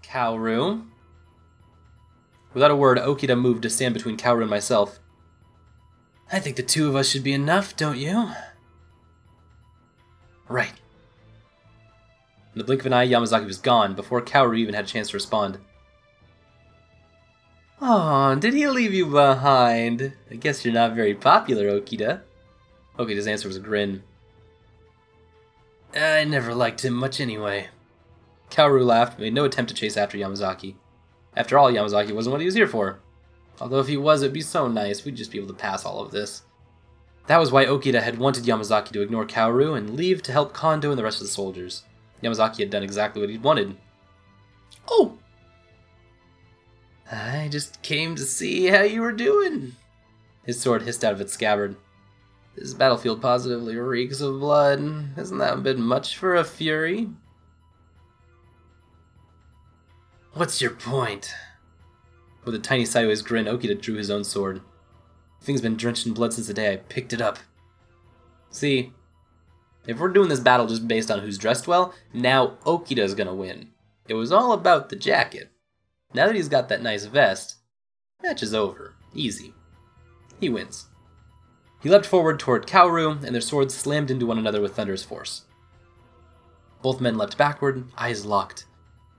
KAORU. Without a word, Okita moved to stand between KAORU and myself. I think the two of us should be enough, don't you? Right. In the blink of an eye, Yamazaki was gone, before KAORU even had a chance to respond. Aw, did he leave you behind? I guess you're not very popular, Okita. Okita's answer was a grin. I never liked him much anyway. KAORU laughed, but made no attempt to chase after Yamazaki. After all, Yamazaki wasn't what he was here for. Although if he was, it'd be so nice, we'd just be able to pass all of this. That was why Okita had wanted Yamazaki to ignore KAORU and leave to help Kondo and the rest of the soldiers. Yamazaki had done exactly what he'd wanted. Oh! I just came to see how you were doing. His sword hissed out of its scabbard. This battlefield positively reeks of blood. Hasn't that a bit much for a fury? What's your point? With a tiny sideways grin, Okita drew his own sword. The thing's been drenched in blood since the day I picked it up. See, if we're doing this battle just based on who's dressed well, now Okita's gonna win. It was all about the jacket. Now that he's got that nice vest, match is over. Easy. He wins. He leapt forward toward KAORU, and their swords slammed into one another with thunderous force. Both men leapt backward, eyes locked.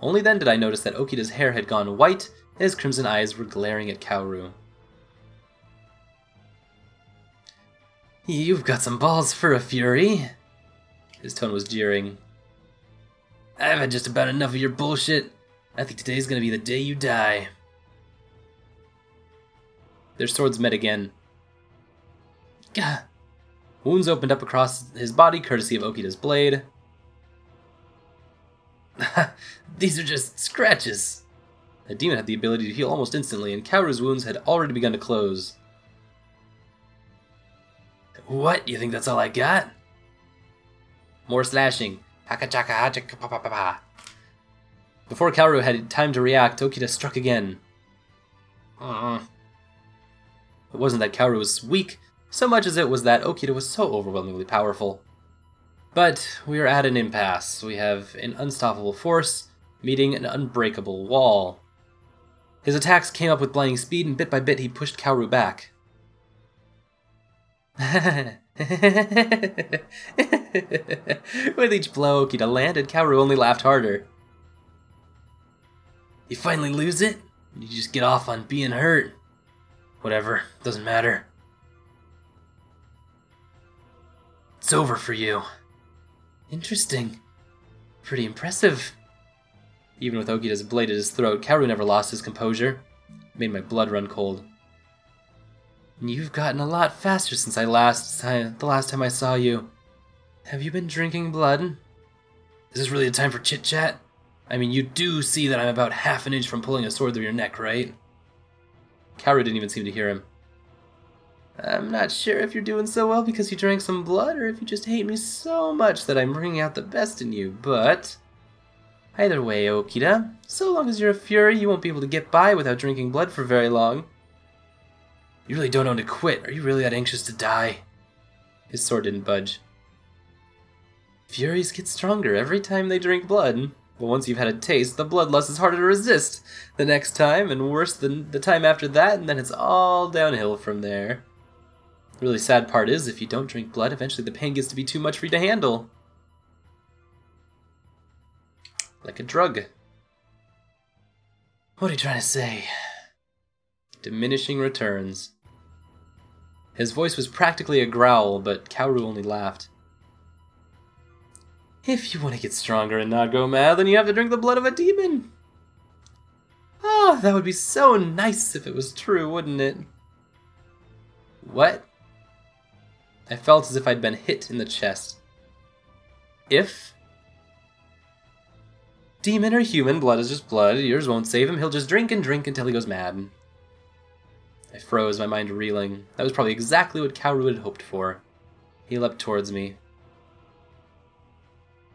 Only then did I notice that Okita's hair had gone white, and his crimson eyes were glaring at KAORU. You've got some balls for a fury. His tone was jeering. I've had just about enough of your bullshit. I think today's gonna be the day you die. Their swords met again. Gah! Wounds opened up across his body, courtesy of Okita's blade. These are just scratches. The demon had the ability to heal almost instantly, and KAORU's wounds had already begun to close. What? You think that's all I got? More slashing. Before KAORU had time to react, Okita struck again. It wasn't that KAORU was weak, so much as it was that Okita was so overwhelmingly powerful. But we are at an impasse. We have an unstoppable force meeting an unbreakable wall. His attacks came up with blinding speed, and bit by bit he pushed KAORU back. With each blow Okita landed, KAORU only laughed harder. You finally lose it? You just get off on being hurt. Whatever, doesn't matter. It's over for you. Interesting. Pretty impressive. Even with Okita's blade at his throat, KAORU never lost his composure. It made my blood run cold. You've gotten a lot faster since the last time I saw you. Have you been drinking blood? Is this really a time for chit-chat? I mean, you do see that I'm about half an inch from pulling a sword through your neck, right? KAORU didn't even seem to hear him. I'm not sure if you're doing so well because you drank some blood, or if you just hate me so much that I'm bringing out the best in you, but... Either way, Okita, so long as you're a fury, you won't be able to get by without drinking blood for very long. You really don't want to quit. Are you really that anxious to die? His sword didn't budge. Furies get stronger every time they drink blood. But once you've had a taste, the bloodlust is harder to resist the next time, and worse than the time after that, and then it's all downhill from there. The really sad part is, if you don't drink blood, eventually the pain gets to be too much for you to handle. Like a drug. What are you trying to say? Diminishing returns. His voice was practically a growl, but KAORU only laughed. If you want to get stronger and not go mad, then you have to drink the blood of a demon. Oh, that would be so nice if it was true, wouldn't it? What? I felt as if I'd been hit in the chest. If? Demon or human, blood is just blood. Yours won't save him. He'll just drink and drink until he goes mad. I froze, my mind reeling. That was probably exactly what KAORU had hoped for. He leapt towards me.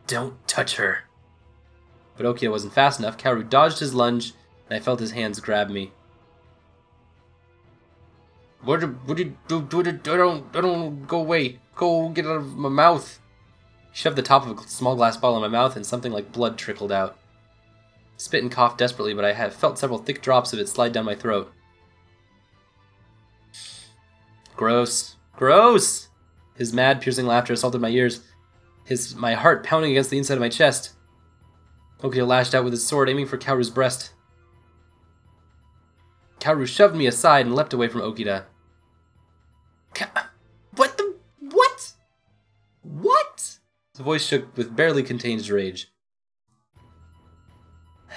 Don't touch her. But Okita wasn't fast enough. KAORU dodged his lunge, and I felt his hands grab me. What do you do? I don't, go away. Go get out of my mouth. He shoved the top of a small glass bottle in my mouth, and something like blood trickled out. Spit and coughed desperately, but I have felt several thick drops of it slide down my throat. Gross. Gross! His mad, piercing laughter assaulted my ears, my heart pounding against the inside of my chest. Okita lashed out with his sword, aiming for KAORU's breast. KAORU shoved me aside and leapt away from Okita. What the... What? What? His voice shook with barely contained rage.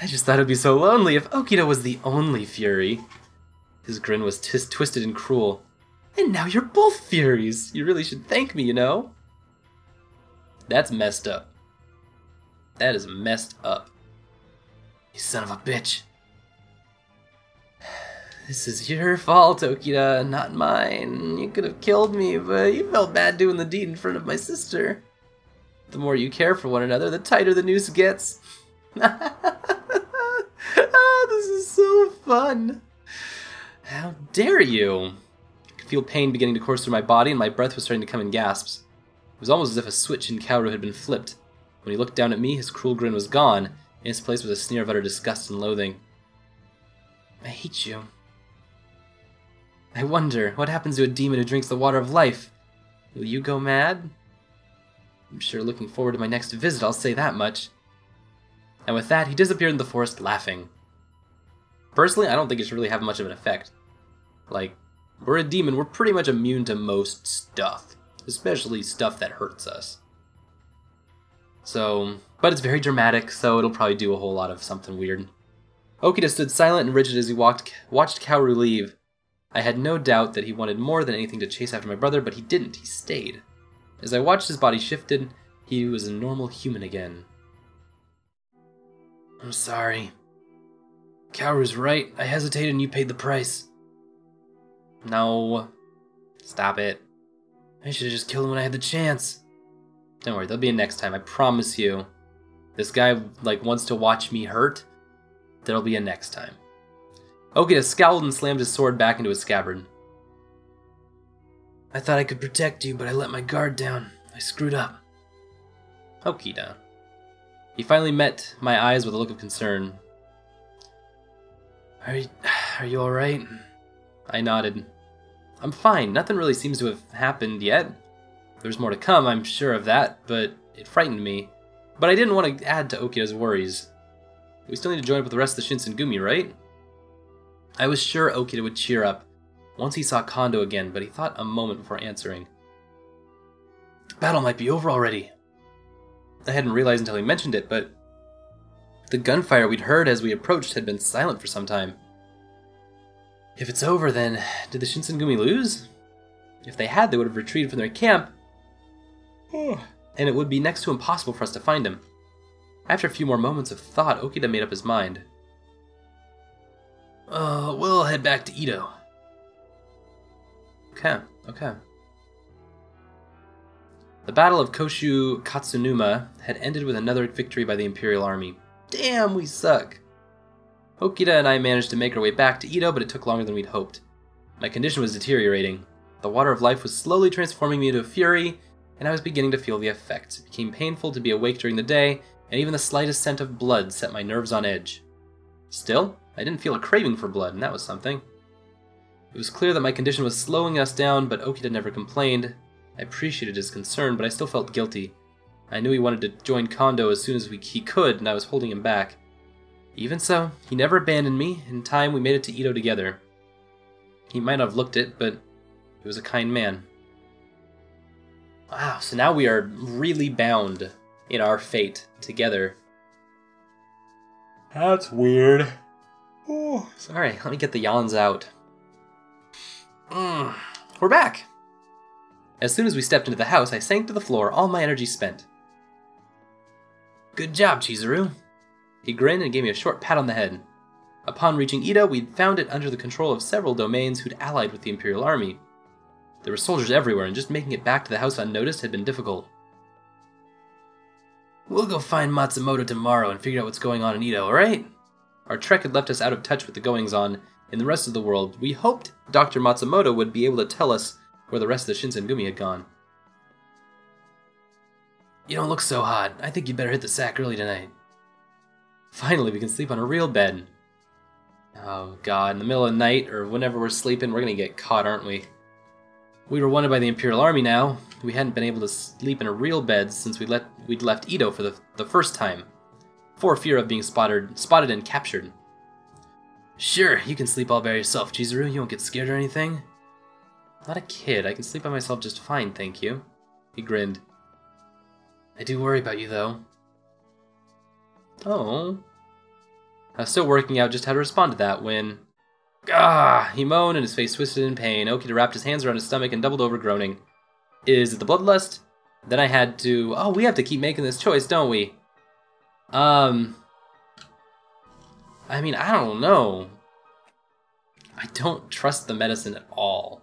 I just thought it'd be so lonely if Okita was the only Fury. His grin was twisted and cruel. And now you're both Furies! You really should thank me, you know? That's messed up. That is messed up. You son of a bitch. This is your fault, Okita, not mine. You could have killed me, but you felt bad doing the deed in front of my sister. The more you care for one another, the tighter the noose gets. Oh, this is so fun. How dare you? I could feel pain beginning to course through my body, and my breath was starting to come in gasps. It was almost as if a switch in KAORU had been flipped. When he looked down at me, his cruel grin was gone. In its place was a sneer of utter disgust and loathing. I hate you. I wonder, what happens to a demon who drinks the water of life? Will you go mad? I'm sure looking forward to my next visit, I'll say that much. And with that, he disappeared in the forest, laughing. Personally, I don't think it should really have much of an effect. Like, we're a demon, we're pretty much immune to most stuff. Especially stuff that hurts us. So, but it's very dramatic, so it'll probably do a whole lot of something weird. Okita stood silent and rigid as he watched KAORU leave. I had no doubt that he wanted more than anything to chase after my brother, but he didn't, he stayed. As I watched his body shifted, he was a normal human again. I'm sorry. KAORU's right, I hesitated and you paid the price. No. Stop it. I should have just killed him when I had the chance. Don't worry, there'll be a next time, I promise you. This guy, wants to watch me hurt. There'll be a next time. Okita scowled and slammed his sword back into his scabbard. I thought I could protect you, but I let my guard down. I screwed up. Okita. He finally met my eyes with a look of concern. Are you alright? I nodded. I'm fine. Nothing really seems to have happened yet. There's more to come, I'm sure of that, but it frightened me. But I didn't want to add to Okita's worries. We still need to join up with the rest of the Shinsengumi, right? I was sure Okita would cheer up once he saw Kondo again, but he thought a moment before answering. The battle might be over already. I hadn't realized until he mentioned it, but the gunfire we'd heard as we approached had been silent for some time. If it's over, then did the Shinsengumi lose? If they had, they would have retreated from their camp, and it would be next to impossible for us to find him. After a few more moments of thought, Okita made up his mind. We'll head back to Edo. Okay. The Battle of Koshu Katsunuma had ended with another victory by the Imperial Army. Damn, we suck! Okita and I managed to make our way back to Edo, but it took longer than we'd hoped. My condition was deteriorating. The water of life was slowly transforming me into a fury, and I was beginning to feel the effects. It became painful to be awake during the day, and even the slightest scent of blood set my nerves on edge. Still, I didn't feel a craving for blood, and that was something. It was clear that my condition was slowing us down, but Okita never complained. I appreciated his concern, but I still felt guilty. I knew he wanted to join Kondo as soon as he could, and I was holding him back. Even so, he never abandoned me. In time, we made it to Edo together. He might not have looked it, but he was a kind man. Wow, so now we are really bound in our fate together. That's weird. Oh, sorry, let me get the yawns out. We're back! As soon as we stepped into the house, I sank to the floor, all my energy spent. Good job, Chizuru. He grinned and gave me a short pat on the head. Upon reaching Edo, we'd found it under the control of several domains who'd allied with the Imperial Army. There were soldiers everywhere, and just making it back to the house unnoticed had been difficult. We'll go find Matsumoto tomorrow and figure out what's going on in Edo, alright? Our trek had left us out of touch with the goings-on in the rest of the world. We hoped Dr. Matsumoto would be able to tell us where the rest of the Shinsengumi had gone. You don't look so hot. I think you'd better hit the sack early tonight. Finally, we can sleep on a real bed. Oh god, in the middle of the night, or whenever we're sleeping, we're gonna get caught, aren't we? We were wanted by the Imperial Army now. We hadn't been able to sleep in a real bed since we'd left Edo for the first time, for fear of being spotted and captured. Sure, you can sleep all by yourself, Chizuru. You won't get scared or anything. Not a kid. I can sleep by myself just fine, thank you. He grinned. I do worry about you, though. Oh. I was still working out just how to respond to that when... Gah! He moaned and his face twisted in pain. Okita wrapped his hands around his stomach and doubled over, groaning. Is it the bloodlust? Then I had to... Oh, we have to keep making this choice, don't we? I mean, I don't know. I don't trust the medicine at all.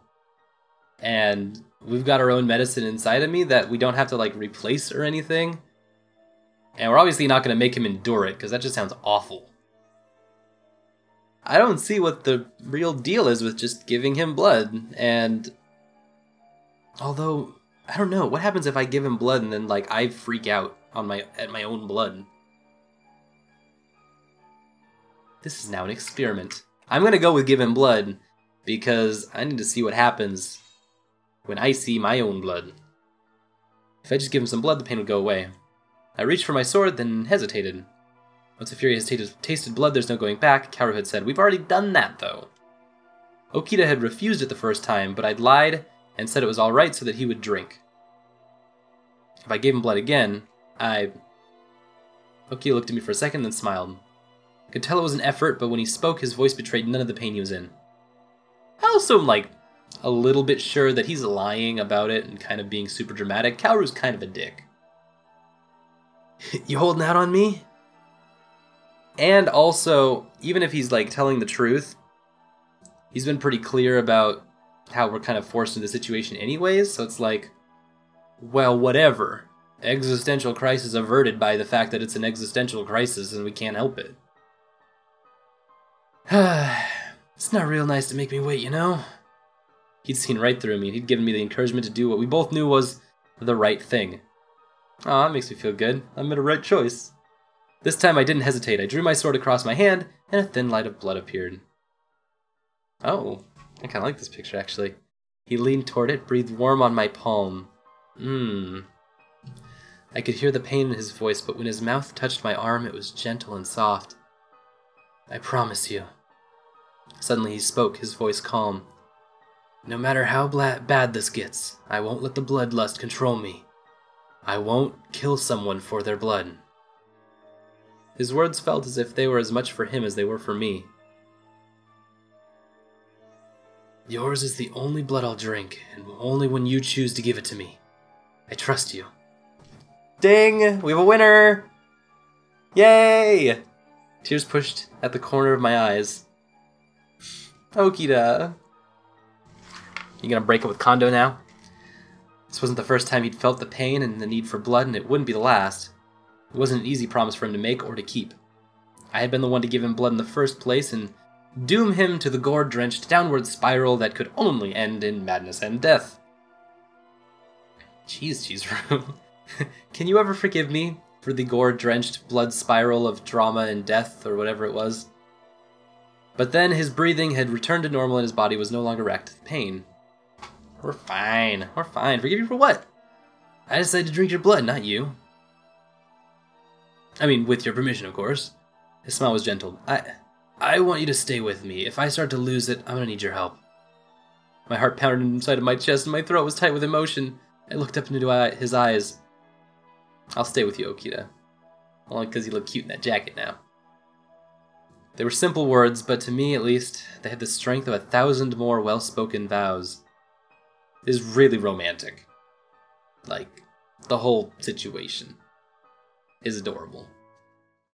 And we've got our own medicine inside of me that we don't have to, like, replace or anything. And we're obviously not going to make him endure it, because that just sounds awful. I don't see what the real deal is with just giving him blood, and... Although, I don't know, what happens if I give him blood and then, like, I freak out at my own blood? This is now an experiment. I'm gonna go with give him blood, because I need to see what happens when I see my own blood. If I just give him some blood, the pain would go away. I reached for my sword, then hesitated. Once the Fury has tasted blood, there's no going back, KAORU had said. We've already done that, though. Okita had refused it the first time, but I'd lied and said it was alright so that he would drink. If I gave him blood again, Okita looked at me for a second, then smiled. I could tell it was an effort, but when he spoke, his voice betrayed none of the pain he was in. I also am, like, a little bit sure that he's lying about it and kind of being super dramatic. KAORU's kind of a dick. You holding out on me? And also, even if he's, like, telling the truth, he's been pretty clear about how we're kind of forced into the situation anyways, so it's like, well, whatever. Existential crisis averted by the fact that it's an existential crisis and we can't help it. It's not real nice to make me wait, you know? He'd seen right through me, and he'd given me the encouragement to do what we both knew was the right thing. Aw, that makes me feel good. I made a right choice. This time I didn't hesitate. I drew my sword across my hand, and a thin light of blood appeared. Oh, I kinda like this picture, actually. He leaned toward it, breathed warm on my palm. I could hear the pain in his voice, but when his mouth touched my arm, it was gentle and soft. I promise you. Suddenly he spoke, his voice calm. No matter how bad this gets, I won't let the bloodlust control me. I won't kill someone for their blood. His words felt as if they were as much for him as they were for me. Yours is the only blood I'll drink, and only when you choose to give it to me. I trust you. Ding! We have a winner! Yay! Tears pushed at the corner of my eyes. Okita. You gonna break up with Kondo now? This wasn't the first time he'd felt the pain and the need for blood, and it wouldn't be the last. It wasn't an easy promise for him to make or to keep. I had been the one to give him blood in the first place and doom him to the gore-drenched downward spiral that could only end in madness and death. Jeez, Chizuru. Can you ever forgive me for the gore-drenched blood spiral of drama and death, or whatever it was? But then his breathing had returned to normal and his body was no longer racked with pain. We're fine. We're fine. Forgive you for what? I decided to drink your blood, not you. I mean, with your permission, of course. His smile was gentle. I want you to stay with me. If I start to lose it, I'm gonna need your help. My heart pounded inside of my chest and my throat was tight with emotion. I looked up into his eyes. I'll stay with you, Okita. Only because you look cute in that jacket now. They were simple words, but to me, at least, they had the strength of 1,000 more well-spoken vows. It is really romantic. Like, the whole situation is adorable.